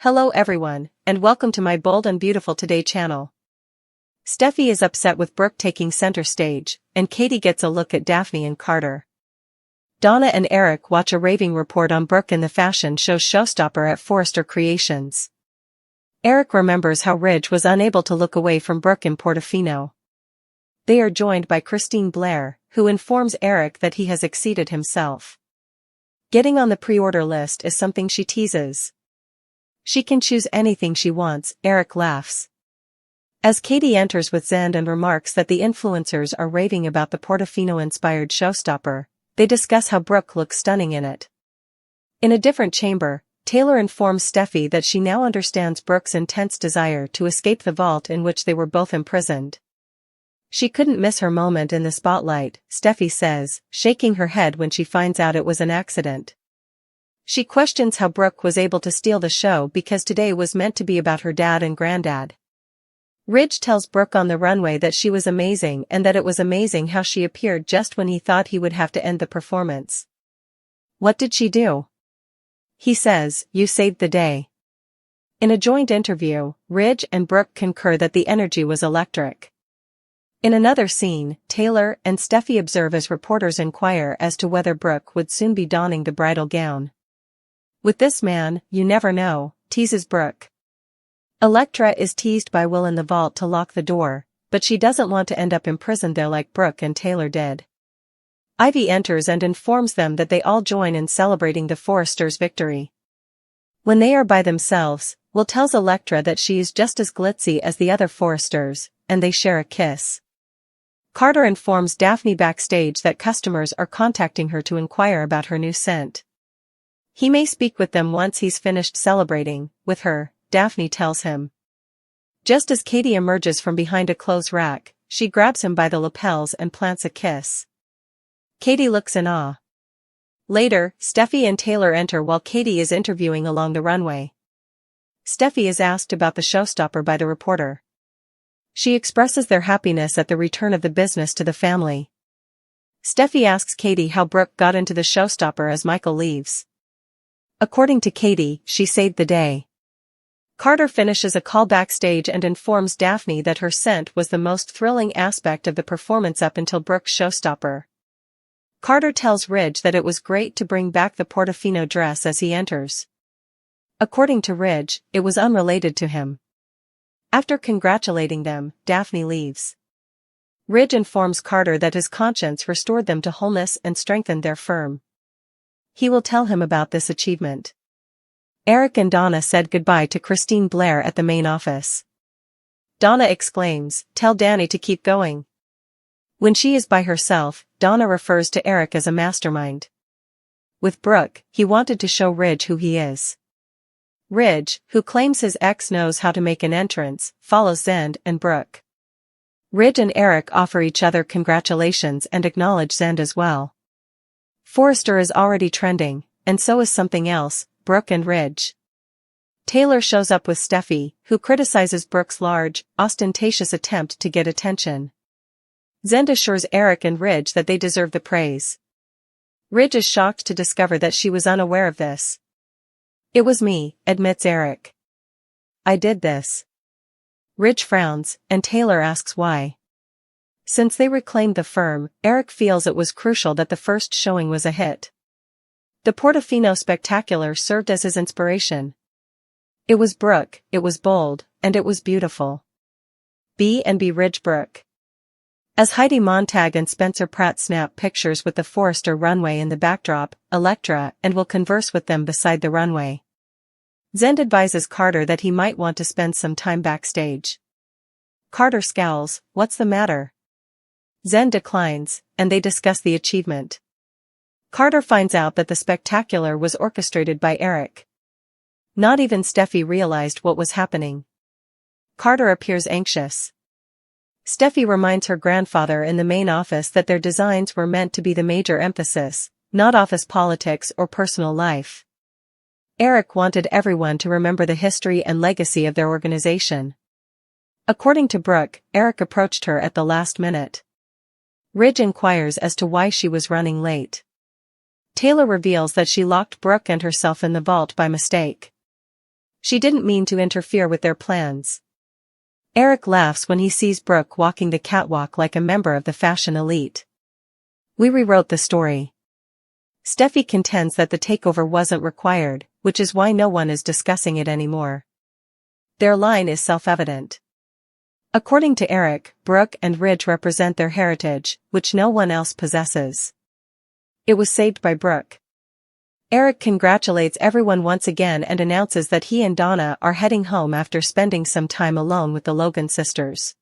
Hello everyone, and welcome to my Bold and Beautiful Today channel. Steffy is upset with Brooke taking center stage, and Katie gets a look at Daphne and Carter. Donna and Eric watch a raving report on Brooke in the fashion show Showstopper at Forrester Creations. Eric remembers how Ridge was unable to look away from Brooke in Portofino. They are joined by Christine Blair, who informs Eric that he has exceeded himself. Getting on the pre-order list is something she teases. She can choose anything she wants, Eric laughs. As Katie enters with Zend and remarks that the influencers are raving about the Portofino-inspired Showstopper, they discuss how Brooke looks stunning in it. In a different chamber, Taylor informs Steffy that she now understands Brooke's intense desire to escape the vault in which they were both imprisoned. She couldn't miss her moment in the spotlight, Steffy says, shaking her head when she finds out it was an accident. She questions how Brooke was able to steal the show because today was meant to be about her dad and granddad. Ridge tells Brooke on the runway that she was amazing and that it was amazing how she appeared just when he thought he would have to end the performance. What did she do? He says, "You saved the day." In a joint interview, Ridge and Brooke concur that the energy was electric. In another scene, Taylor and Steffy observe as reporters inquire as to whether Brooke would soon be donning the bridal gown. "With this man, you never know," teases Brooke. Elektra is teased by Will in the vault to lock the door, but she doesn't want to end up imprisoned there like Brooke and Taylor did. Ivy enters and informs them that they all join in celebrating the Forresters' victory. When they are by themselves, Will tells Elektra that she is just as glitzy as the other Forresters, and they share a kiss. Carter informs Daphne backstage that customers are contacting her to inquire about her new scent. He may speak with them once he's finished celebrating with her, Daphne tells him. Just as Katie emerges from behind a clothes rack, she grabs him by the lapels and plants a kiss. Katie looks in awe. Later, Steffy and Taylor enter while Katie is interviewing along the runway. Steffy is asked about the Showstopper by the reporter. She expresses their happiness at the return of the business to the family. Steffy asks Katie how Brooke got into the Showstopper as Michael leaves. According to Katie, she saved the day. Carter finishes a call backstage and informs Daphne that her scent was the most thrilling aspect of the performance up until Brooke's Showstopper. Carter tells Ridge that it was great to bring back the Portofino dress as he enters. According to Ridge, it was unrelated to him. After congratulating them, Daphne leaves. Ridge informs Carter that his conscience restored them to wholeness and strengthened their firm. He will tell him about this achievement. Eric and Donna said goodbye to Christine Blair at the main office. Donna exclaims, "Tell Danny to keep going." When she is by herself, Donna refers to Eric as a mastermind. With Brooke, he wanted to show Ridge who he is. Ridge, who claims his ex knows how to make an entrance, follows Zend and Brooke. Ridge and Eric offer each other congratulations and acknowledge Zend as well. Forrester is already trending, and so is something else, Brooke and Ridge. Taylor shows up with Steffy, who criticizes Brooke's large, ostentatious attempt to get attention. Zend assures Eric and Ridge that they deserve the praise. Ridge is shocked to discover that she was unaware of this. "It was me," admits Eric. "I did this." Ridge frowns, and Taylor asks why. Since they reclaimed the firm, Eric feels it was crucial that the first showing was a hit. The Portofino spectacular served as his inspiration. It was Brooke, it was bold, and it was beautiful. B&B Ridge Brooke. As Heidi Montag and Spencer Pratt snap pictures with the Forrester runway in the backdrop, Elektra and will converse with them beside the runway. Zend advises Carter that he might want to spend some time backstage. Carter scowls, "What's the matter?" Zend declines, and they discuss the achievement. Carter finds out that the spectacular was orchestrated by Eric. Not even Steffy realized what was happening. Carter appears anxious. Steffy reminds her grandfather in the main office that their designs were meant to be the major emphasis, not office politics or personal life. Eric wanted everyone to remember the history and legacy of their organization. According to Brooke, Eric approached her at the last minute. Ridge inquires as to why she was running late. Taylor reveals that she locked Brooke and herself in the vault by mistake. She didn't mean to interfere with their plans. Eric laughs when he sees Brooke walking the catwalk like a member of the fashion elite. We rewrote the story. Steffy contends that the takeover wasn't required, which is why no one is discussing it anymore. Their line is self-evident. According to Eric, Brooke and Ridge represent their heritage, which no one else possesses. It was saved by Brooke. Eric congratulates everyone once again and announces that he and Donna are heading home after spending some time alone with the Logan sisters.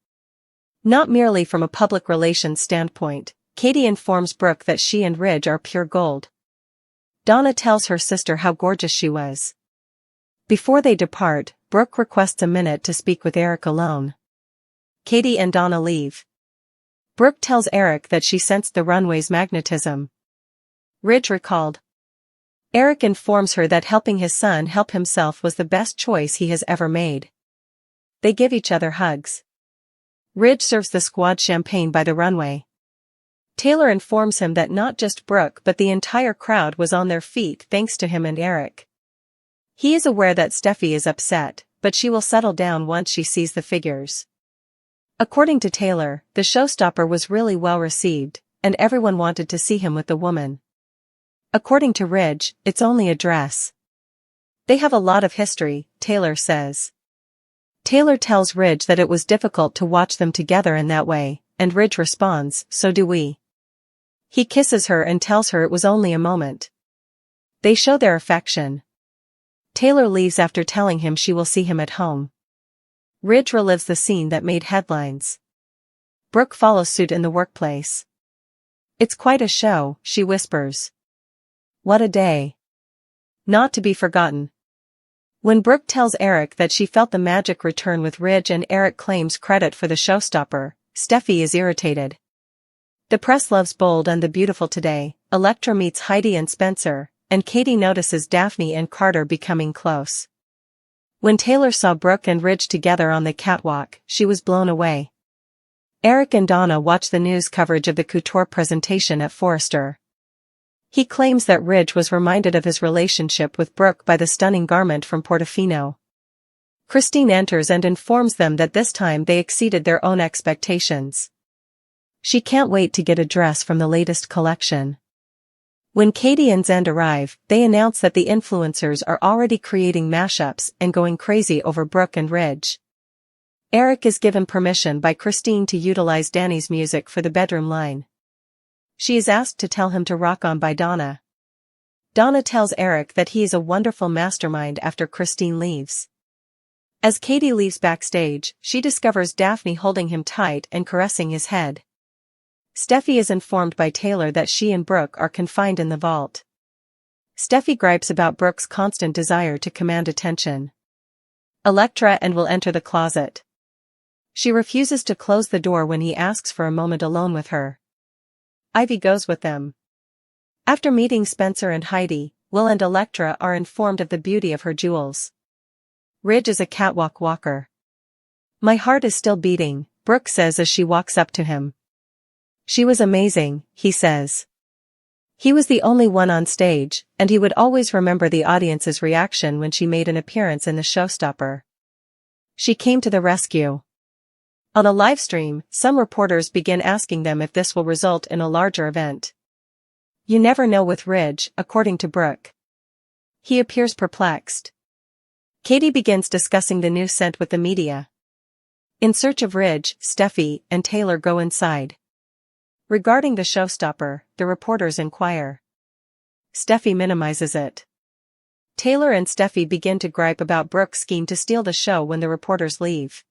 Not merely from a public relations standpoint, Katie informs Brooke that she and Ridge are pure gold. Donna tells her sister how gorgeous she was. Before they depart, Brooke requests a minute to speak with Eric alone. Katie and Donna leave. Brooke tells Eric that she sensed the runway's magnetism. Ridge recalled. Eric informs her that helping his son help himself was the best choice he has ever made. They give each other hugs. Ridge serves the squad champagne by the runway. Taylor informs him that not just Brooke but the entire crowd was on their feet thanks to him and Eric. He is aware that Steffy is upset, but she will settle down once she sees the figures. According to Taylor, the showstopper was really well received, and everyone wanted to see him with the woman. According to Ridge, it's only a dress. They have a lot of history, Taylor says. Taylor tells Ridge that it was difficult to watch them together in that way, and Ridge responds, so do we. He kisses her and tells her it was only a moment. They show their affection. Taylor leaves after telling him she will see him at home. Ridge relives the scene that made headlines. Brooke follows suit in the workplace. It's quite a show, she whispers. What a day. Not to be forgotten. When Brooke tells Eric that she felt the magic return with Ridge and Eric claims credit for the showstopper, Steffy is irritated. The press loves Bold and the Beautiful today. Elektra meets Heidi and Spencer, and Katie notices Daphne and Carter becoming close. When Taylor saw Brooke and Ridge together on the catwalk, she was blown away. Eric and Donna watch the news coverage of the couture presentation at Forrester. He claims that Ridge was reminded of his relationship with Brooke by the stunning garment from Portofino. Christine enters and informs them that this time they exceeded their own expectations. She can't wait to get a dress from the latest collection. When Katie and Zend arrive, they announce that the influencers are already creating mashups and going crazy over Brooke and Ridge. Eric is given permission by Christine to utilize Danny's music for the bedroom line. She is asked to tell him to Rock On by Donna. Donna tells Eric that he is a wonderful mastermind after Christine leaves. As Katie leaves backstage, she discovers Daphne holding him tight and caressing his head. Steffy is informed by Taylor that she and Brooke are confined in the vault. Steffy gripes about Brooke's constant desire to command attention. Elektra and will enter the closet. She refuses to close the door when he asks for a moment alone with her. Ivy goes with them. After meeting Spencer and Heidi, Will and Elektra are informed of the beauty of her jewels. Ridge is a catwalk walker. My heart is still beating, Brooke says as she walks up to him. She was amazing, he says. He was the only one on stage, and he would always remember the audience's reaction when she made an appearance in the showstopper. She came to the rescue. On a live stream, some reporters begin asking them if this will result in a larger event. You never know with Ridge, according to Brooke. He appears perplexed. Katie begins discussing the new scent with the media. In search of Ridge, Steffy and Taylor go inside. Regarding the showstopper, the reporters inquire. Steffy minimizes it. Taylor and Steffy begin to gripe about Brooke's scheme to steal the show when the reporters leave.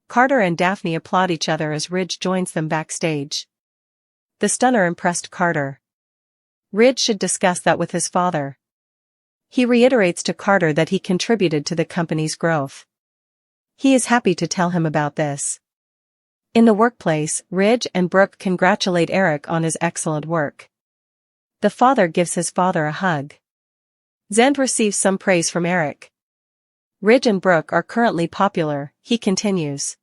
Carter and Daphne applaud each other as Ridge joins them backstage. The stunner impressed Carter. Ridge should discuss that with his father. He reiterates to Carter that he contributed to the company's growth. He is happy to tell him about this. In the workplace, Ridge and Brooke congratulate Eric on his excellent work. The father gives his father a hug. Zend receives some praise from Eric. Ridge and Brooke are currently popular, he continues.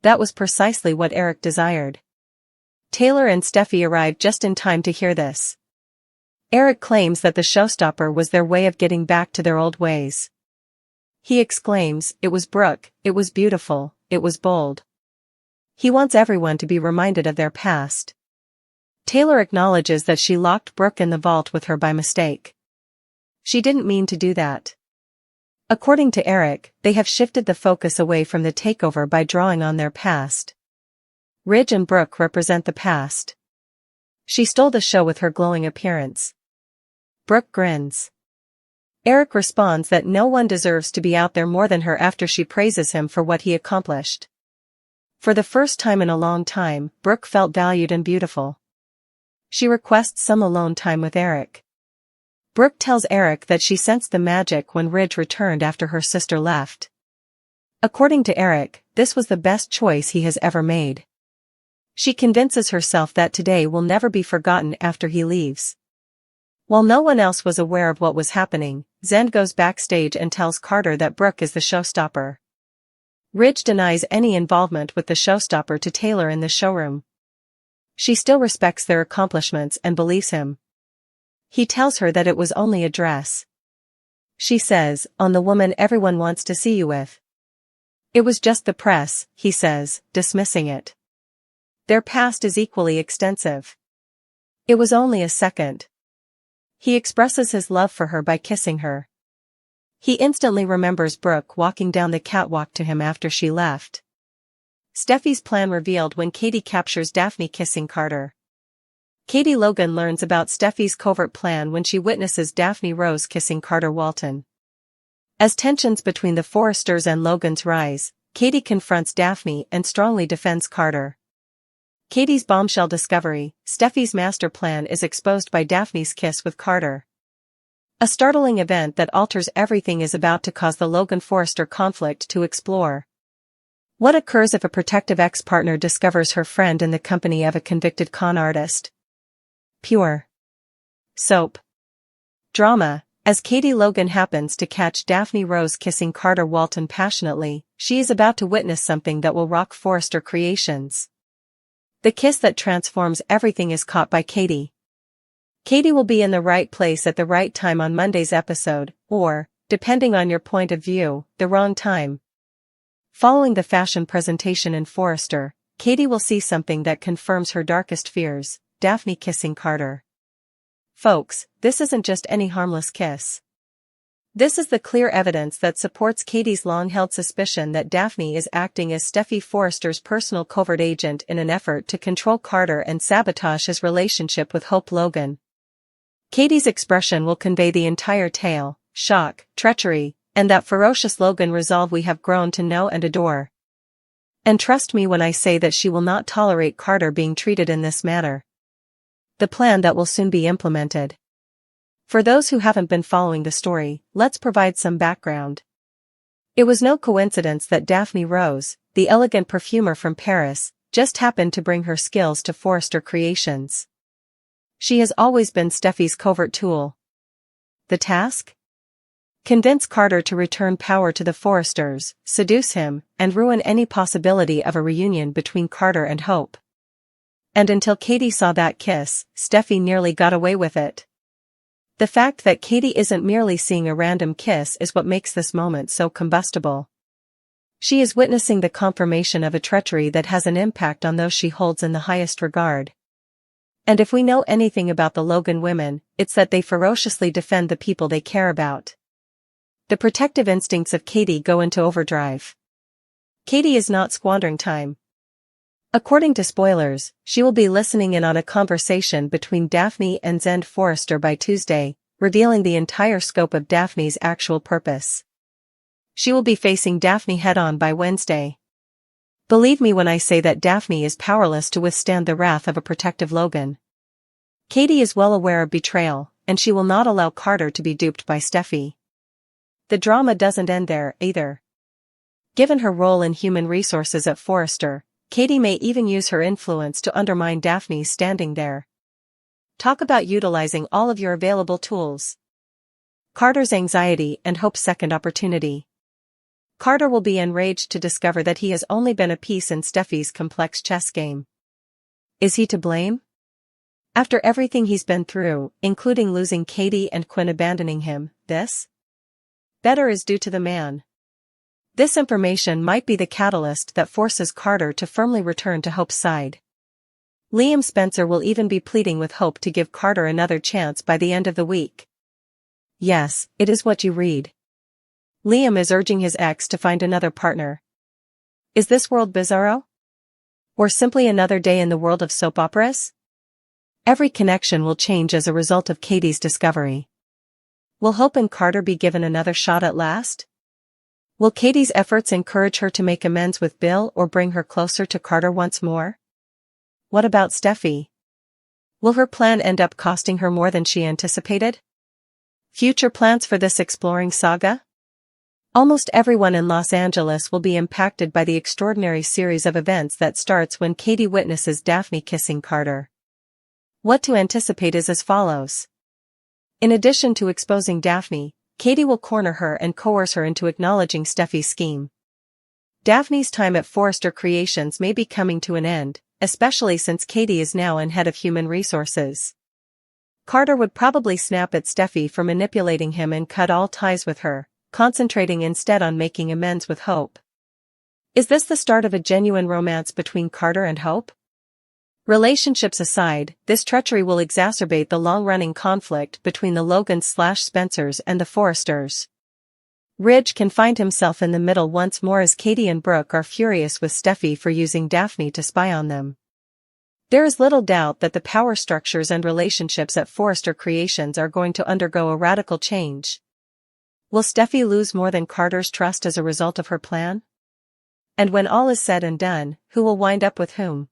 That was precisely what Eric desired. Taylor and Steffy arrive just in time to hear this. Eric claims that the showstopper was their way of getting back to their old ways. He exclaims, "It was Brooke, it was beautiful, it was bold." He wants everyone to be reminded of their past. Taylor acknowledges that she locked Brooke in the vault with her by mistake. She didn't mean to do that. According to Eric, they have shifted the focus away from the takeover by drawing on their past. Ridge and Brooke represent the past. She stole the show with her glowing appearance. Brooke grins. Eric responds that no one deserves to be out there more than her after she praises him for what he accomplished. For the first time in a long time, Brooke felt valued and beautiful. She requests some alone time with Eric. Brooke tells Eric that she sensed the magic when Ridge returned after her sister left. According to Eric, this was the best choice he has ever made. She convinces herself that today will never be forgotten after he leaves. While no one else was aware of what was happening, Zend goes backstage and tells Carter that Brooke is the showstopper. Ridge denies any involvement with the showstopper to Taylor in the showroom. She still respects their accomplishments and believes him. He tells her that it was only a dress. She says, "On the woman everyone wants to see you with." "It was just the press," he says, dismissing it. Their past is equally extensive. "It was only a second." He expresses his love for her by kissing her. He instantly remembers Brooke walking down the catwalk to him after she left. Steffy's plan revealed when Katie captures Daphne kissing Carter. Katie Logan learns about Steffy's covert plan when she witnesses Daphne Rose kissing Carter Walton. As tensions between the Forresters and Logans rise, Katie confronts Daphne and strongly defends Carter. Katie's bombshell discovery, Steffy's master plan, is exposed by Daphne's kiss with Carter. A startling event that alters everything is about to cause the Logan-Forrester conflict to explore. What occurs if a protective ex-partner discovers her friend in the company of a convicted con artist? Pure soap drama. As Katie Logan happens to catch Daphne Rose kissing Carter Walton passionately, she is about to witness something that will rock Forrester Creations. The kiss that transforms everything is caught by Katie. Katie will be in the right place at the right time on Monday's episode, or, depending on your point of view, the wrong time. Following the fashion presentation in Forrester, Katie will see something that confirms her darkest fears: Daphne kissing Carter. Folks, this isn't just any harmless kiss. This is the clear evidence that supports Katie's long-held suspicion that Daphne is acting as Steffy Forrester's personal covert agent in an effort to control Carter and sabotage his relationship with Hope Logan. Katie's expression will convey the entire tale: shock, treachery, and that ferocious Logan resolve we have grown to know and adore. And trust me when I say that she will not tolerate Carter being treated in this manner. The plan that will soon be implemented. For those who haven't been following the story, let's provide some background. It was no coincidence that Daphne Rose, the elegant perfumer from Paris, just happened to bring her skills to Forrester Creations. She has always been Steffy's covert tool. The task? Convince Carter to return power to the Forresters, seduce him, and ruin any possibility of a reunion between Carter and Hope. And until Katie saw that kiss, Steffy nearly got away with it. The fact that Katie isn't merely seeing a random kiss is what makes this moment so combustible. She is witnessing the confirmation of a treachery that has an impact on those she holds in the highest regard. And if we know anything about the Logan women, it's that they ferociously defend the people they care about. The protective instincts of Katie go into overdrive. Katie is not squandering time. According to spoilers, she will be listening in on a conversation between Daphne and Zend Forrester by Tuesday, revealing the entire scope of Daphne's actual purpose. She will be facing Daphne head-on by Wednesday. Believe me when I say that Daphne is powerless to withstand the wrath of a protective Logan. Katie is well aware of betrayal, and she will not allow Carter to be duped by Steffy. The drama doesn't end there, either. Given her role in human resources at Forrester, Katie may even use her influence to undermine Daphne's standing there. Talk about utilizing all of your available tools. Carter's anxiety and Hope's second opportunity. Carter will be enraged to discover that he has only been a piece in Steffy's complex chess game. Is he to blame? After everything he's been through, including losing Katie and Quinn abandoning him, this better is due to the man. This information might be the catalyst that forces Carter to firmly return to Hope's side. Liam Spencer will even be pleading with Hope to give Carter another chance by the end of the week. Yes, it is what you read. Liam is urging his ex to find another partner. Is this world bizarro? Or simply another day in the world of soap operas? Every connection will change as a result of Katie's discovery. Will Hope and Carter be given another shot at last? Will Katie's efforts encourage her to make amends with Bill or bring her closer to Carter once more? What about Steffy? Will her plan end up costing her more than she anticipated? Future plans for this exploring saga? Almost everyone in Los Angeles will be impacted by the extraordinary series of events that starts when Katie witnesses Daphne kissing Carter. What to anticipate is as follows. In addition to exposing Daphne, Katie will corner her and coerce her into acknowledging Steffy's scheme. Daphne's time at Forrester Creations may be coming to an end, especially since Katie is now in head of human resources. Carter would probably snap at Steffy for manipulating him and cut all ties with her, concentrating instead on making amends with Hope. Is this the start of a genuine romance between Carter and Hope? Relationships aside, this treachery will exacerbate the long-running conflict between the Logans/Spencers and the Forresters. Ridge can find himself in the middle once more as Katie and Brooke are furious with Steffy for using Daphne to spy on them. There is little doubt that the power structures and relationships at Forrester Creations are going to undergo a radical change. Will Steffy lose more than Carter's trust as a result of her plan? And when all is said and done, who will wind up with whom?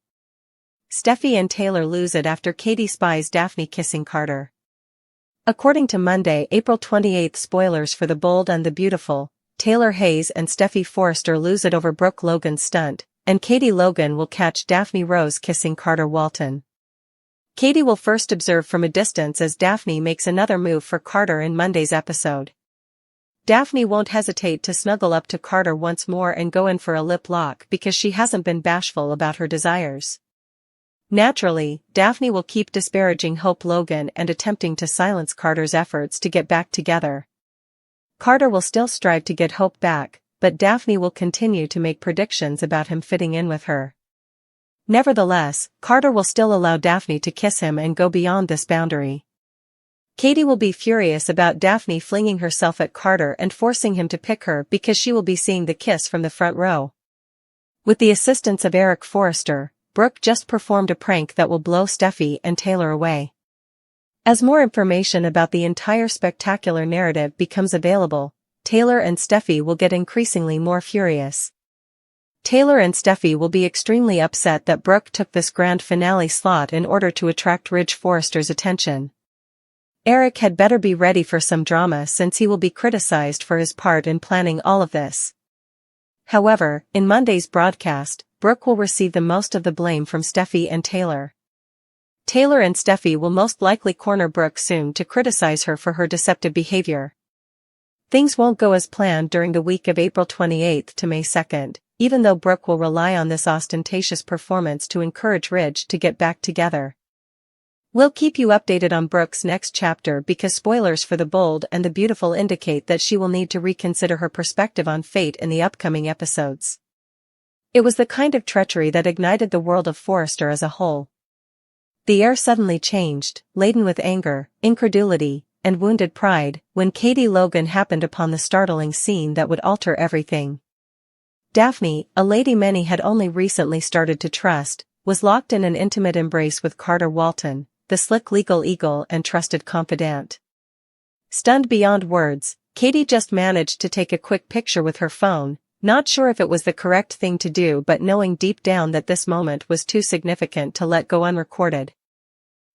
Steffy and Taylor lose it after Katie spies Daphne kissing Carter. According to Monday, April 28 spoilers for The Bold and the Beautiful, Taylor Hayes and Steffy Forrester lose it over Brooke Logan's stunt, and Katie Logan will catch Daphne Rose kissing Carter Walton. Katie will first observe from a distance as Daphne makes another move for Carter in Monday's episode. Daphne won't hesitate to snuggle up to Carter once more and go in for a lip lock because she hasn't been bashful about her desires. Naturally, Daphne will keep disparaging Hope Logan and attempting to silence Carter's efforts to get back together. Carter will still strive to get Hope back, but Daphne will continue to make predictions about him fitting in with her. Nevertheless, Carter will still allow Daphne to kiss him and go beyond this boundary. Katie will be furious about Daphne flinging herself at Carter and forcing him to pick her because she will be seeing the kiss from the front row. With the assistance of Eric Forrester, Brooke just performed a prank that will blow Steffy and Taylor away. As more information about the entire spectacular narrative becomes available, Taylor and Steffy will get increasingly more furious. Taylor and Steffy will be extremely upset that Brooke took this grand finale slot in order to attract Ridge Forrester's attention. Eric had better be ready for some drama since he will be criticized for his part in planning all of this. However, in Monday's broadcast, Brooke will receive the most of the blame from Steffy and Taylor. Taylor and Steffy will most likely corner Brooke soon to criticize her for her deceptive behavior. Things won't go as planned during the week of April 28 to May 2, even though Brooke will rely on this ostentatious performance to encourage Ridge to get back together. We'll keep you updated on Brooke's next chapter because spoilers for The Bold and the Beautiful indicate that she will need to reconsider her perspective on fate in the upcoming episodes. It was the kind of treachery that ignited the world of Forrester as a whole. The air suddenly changed, laden with anger, incredulity, and wounded pride, when Katie Logan happened upon the startling scene that would alter everything. Daphne, a lady many had only recently started to trust, was locked in an intimate embrace with Carter Walton, the slick legal eagle and trusted confidant. Stunned beyond words, Katie just managed to take a quick picture with her phone, not sure if it was the correct thing to do but knowing deep down that this moment was too significant to let go unrecorded.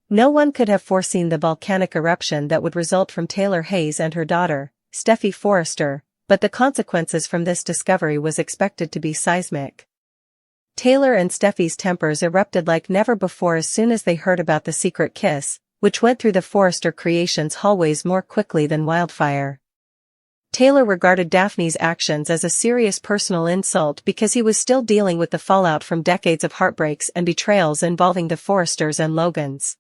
No one could have foreseen the volcanic eruption that would result from Taylor Hayes and her daughter, Steffy Forrester, but the consequences from this discovery was expected to be seismic. Taylor and Steffy's tempers erupted like never before as soon as they heard about the secret kiss, which went through the Forrester Creations hallways more quickly than wildfire. Taylor regarded Daphne's actions as a serious personal insult because he was still dealing with the fallout from decades of heartbreaks and betrayals involving the Forresters and Logans.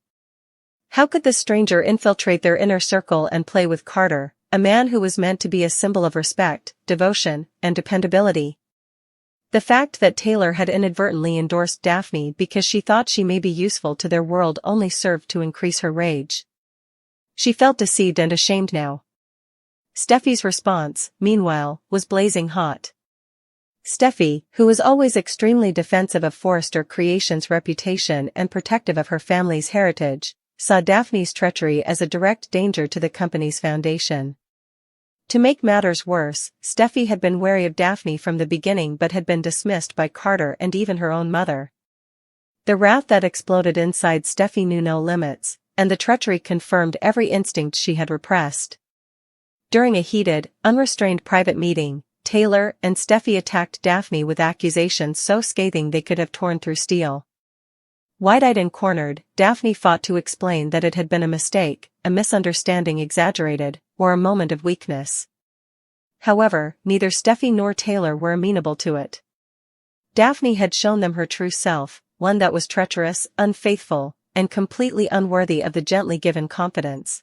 How could this stranger infiltrate their inner circle and play with Carter, a man who was meant to be a symbol of respect, devotion, and dependability. The fact that Taylor had inadvertently endorsed Daphne because she thought she may be useful to their world only served to increase her rage. She felt deceived and ashamed now. Steffy's response, meanwhile, was blazing hot. Steffy, who was always extremely defensive of Forrester Creations' reputation and protective of her family's heritage, saw Daphne's treachery as a direct danger to the company's foundation. To make matters worse, Steffy had been wary of Daphne from the beginning but had been dismissed by Carter and even her own mother. The wrath that exploded inside Steffy knew no limits, and the treachery confirmed every instinct she had repressed. During a heated, unrestrained private meeting, Taylor and Steffy attacked Daphne with accusations so scathing they could have torn through steel. Wide-eyed and cornered, Daphne fought to explain that it had been a mistake, a misunderstanding exaggerated, or a moment of weakness. However, neither Steffy nor Taylor were amenable to it. Daphne had shown them her true self, one that was treacherous, unfaithful, and completely unworthy of the gently given confidence.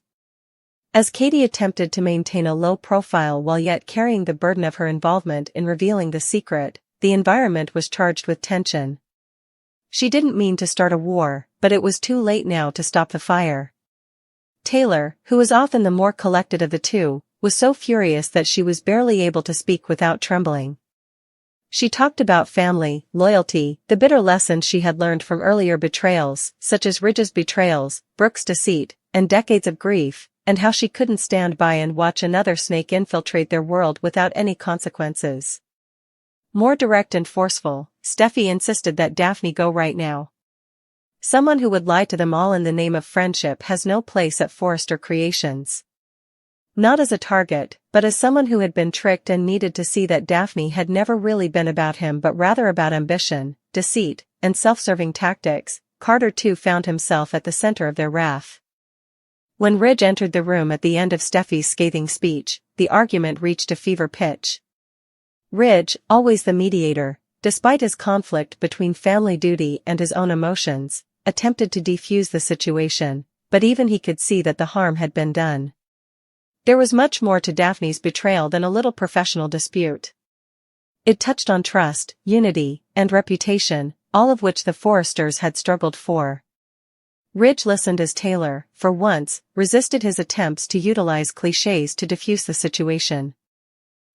As Katie attempted to maintain a low profile while yet carrying the burden of her involvement in revealing the secret, the environment was charged with tension. She didn't mean to start a war, but it was too late now to stop the fire. Taylor, who was often the more collected of the two, was so furious that she was barely able to speak without trembling. She talked about family, loyalty, the bitter lessons she had learned from earlier betrayals, such as Ridge's betrayals, Brooke's deceit, and decades of grief, and how she couldn't stand by and watch another snake infiltrate their world without any consequences. More direct and forceful, Steffy insisted that Daphne go right now. Someone who would lie to them all in the name of friendship has no place at Forrester Creations. Not as a target, but as someone who had been tricked and needed to see that Daphne had never really been about him but rather about ambition, deceit, and self-serving tactics. Carter too found himself at the center of their wrath. When Ridge entered the room at the end of Steffy's scathing speech, the argument reached a fever pitch. Ridge, always the mediator, despite his conflict between family duty and his own emotions, attempted to defuse the situation, but even he could see that the harm had been done. There was much more to Daphne's betrayal than a little professional dispute. It touched on trust, unity, and reputation, all of which the Forresters had struggled for. Ridge listened as Taylor, for once, resisted his attempts to utilize clichés to defuse the situation.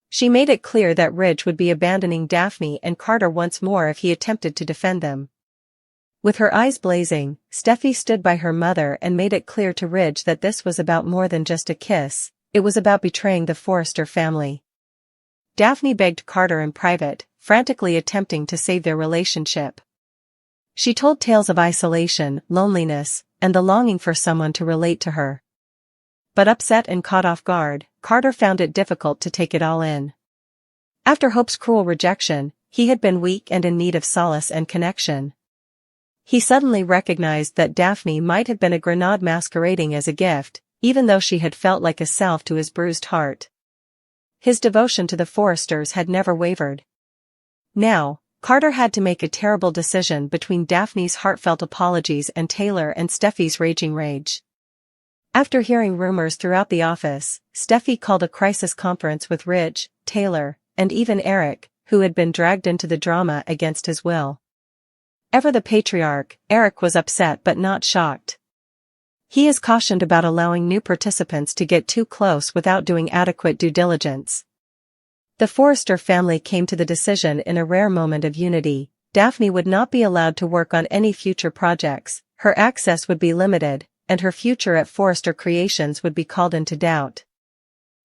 She made it clear that Ridge would be abandoning Daphne and Carter once more if he attempted to defend them. With her eyes blazing, Steffy stood by her mother and made it clear to Ridge that this was about more than just a kiss, it was about betraying the Forrester family. Daphne begged Carter in private, frantically attempting to save their relationship. She told tales of isolation, loneliness, and the longing for someone to relate to her. But upset and caught off guard, Carter found it difficult to take it all in. After Hope's cruel rejection, he had been weak and in need of solace and connection. He suddenly recognized that Daphne might have been a grenade masquerading as a gift, even though she had felt like a salve to his bruised heart. His devotion to the Forresters had never wavered. Now, Carter had to make a terrible decision between Daphne's heartfelt apologies and Taylor and Steffy's raging rage. After hearing rumors throughout the office, Steffy called a crisis conference with Ridge, Taylor, and even Eric, who had been dragged into the drama against his will. Ever the patriarch, Eric was upset but not shocked. He is cautioned about allowing new participants to get too close without doing adequate due diligence. The Forrester family came to the decision in a rare moment of unity. Daphne would not be allowed to work on any future projects, her access would be limited, and her future at Forrester Creations would be called into doubt.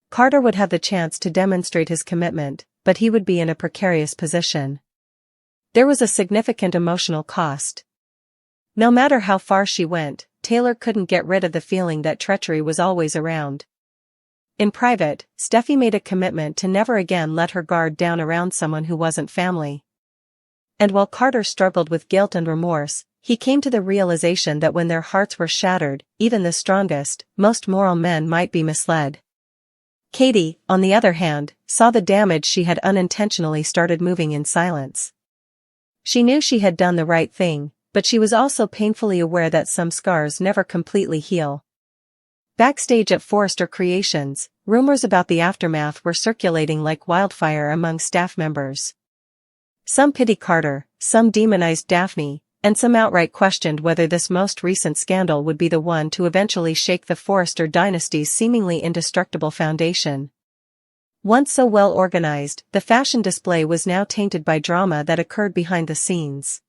Carter would have the chance to demonstrate his commitment, but he would be in a precarious position. There was a significant emotional cost. No matter how far she went, Taylor couldn't get rid of the feeling that treachery was always around. In private, Steffy made a commitment to never again let her guard down around someone who wasn't family. And while Carter struggled with guilt and remorse, he came to the realization that when their hearts were shattered, even the strongest, most moral men might be misled. Katie, on the other hand, saw the damage she had unintentionally started moving in silence. She knew she had done the right thing, but she was also painfully aware that some scars never completely heal. Backstage at Forrester Creations, rumors about the aftermath were circulating like wildfire among staff members. Some pitied Carter, some demonized Daphne, and some outright questioned whether this most recent scandal would be the one to eventually shake the Forrester dynasty's seemingly indestructible foundation. Once so well organized, the fashion display was now tainted by drama that occurred behind the scenes.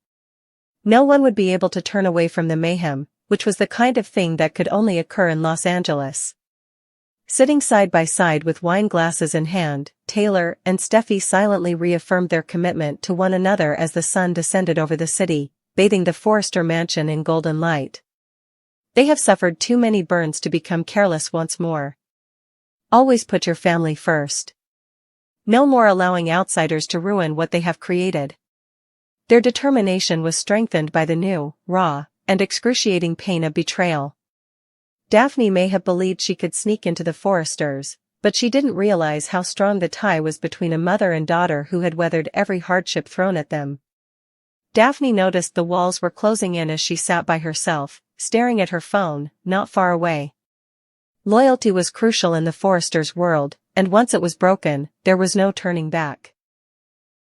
No one would be able to turn away from the mayhem, which was the kind of thing that could only occur in Los Angeles. Sitting side by side with wine glasses in hand, Taylor and Steffy silently reaffirmed their commitment to one another as the sun descended over the city, bathing the Forrester mansion in golden light. They have suffered too many burns to become careless once more. Always put your family first. No more allowing outsiders to ruin what they have created. Their determination was strengthened by the new, raw, and excruciating pain of betrayal. Daphne may have believed she could sneak into the Forresters, but she didn't realize how strong the tie was between a mother and daughter who had weathered every hardship thrown at them. Daphne noticed the walls were closing in as she sat by herself, staring at her phone, not far away. Loyalty was crucial in the Forresters' world, and once it was broken, there was no turning back.